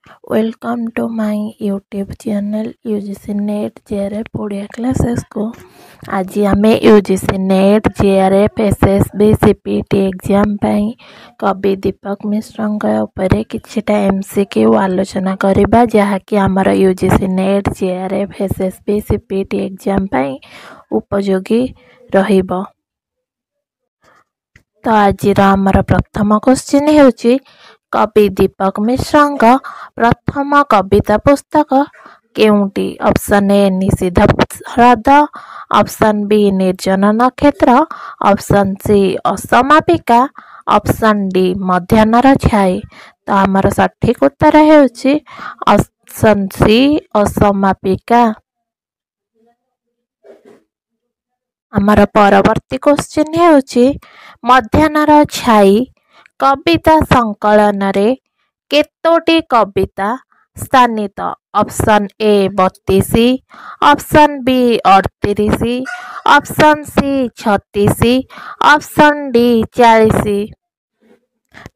Welcome to my YouTube channel UGC NET JRF Odia classes को आज आम UGC NET JRF SSB CPT exam कवि दीपक मिश्र उपर किछिटा एमसीक्यू आलोचना करबा जहाँकि आमर UGC NET JRF SSB CPT exam उपयोगी रहिबो। तो आज आमर प्रथम क्वेश्चन हेउची कवि दीपक मिश्र प्रथम कविता पुस्तक केउटी। ऑप्शन ए निषिद्ध ह्रद, ऑप्शन बी निर्जन नक्षत्र, ऑप्शन सी असमापिका, ऑप्शन डी मध्याह्नर छाई। तो आमर सठिक उत्तर हेउची ऑप्शन सी असमापिका। आमर परवर्ती क्वेश्चन हेउची मध्याह्नर छाई कविता संकलन रे केतोटी कविता स्थानित। Option A 32, option B 38, option C 36, option D 40।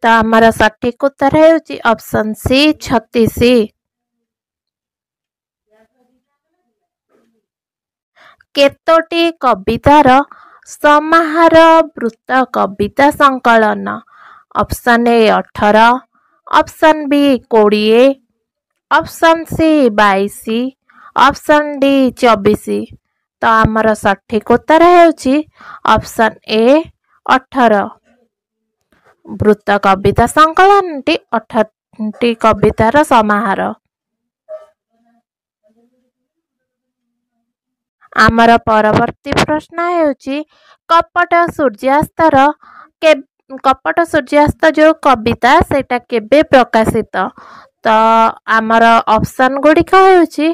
तो आमर सठिक उत्तर हेउची ऑप्शन सी 36। केतोटी कवितार समाहार वृत्त कविता संकलन। Option A 18, option B 20, option C 22, option D 24। तो आमर सठिक उत्तर हेउची ऑप्शन ए 18। वृत्त कविता संकलन 18 कवितार समाहार। आमर परवर्ती प्रश्न हेउची कपट सूर्यास्तर कपट सूर्यास्त जो कविता सेटा केबे प्रकाशित। तो आमर ऑप्शन गुड़िक हेउची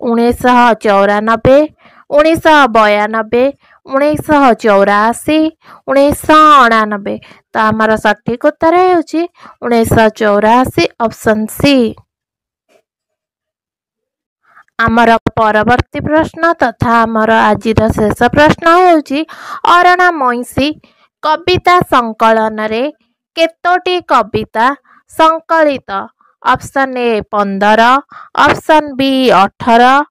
1994, 1992, 1984, 1999। तो आमर सठिक उत्तर हेउची 1984 ऑप्शन सी। आमर परवर्ती प्रश्न तथा आमर आज शेष प्रश्न हेउची अरणा मईसी कविता संकलन रे केतोटी कविता संकलित। Option A 15, option B 18,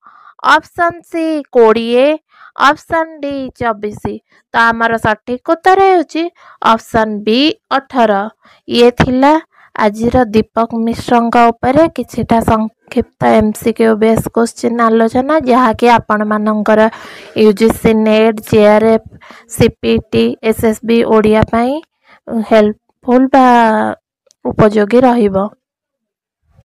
option C 20, option D 24। तो आमर सठिक उत्तर हेउची ऑप्शन बी 18। ये थिला आजिर दीपक मिश्र उपरे किछिटा संक्षिप्त एमसीक्यू बेस क्वेश्चन आलोचना जहाँकि आपण मानकर UGC NET JRF CPT SSB Odia helpful बा उपयोगी रहिबो।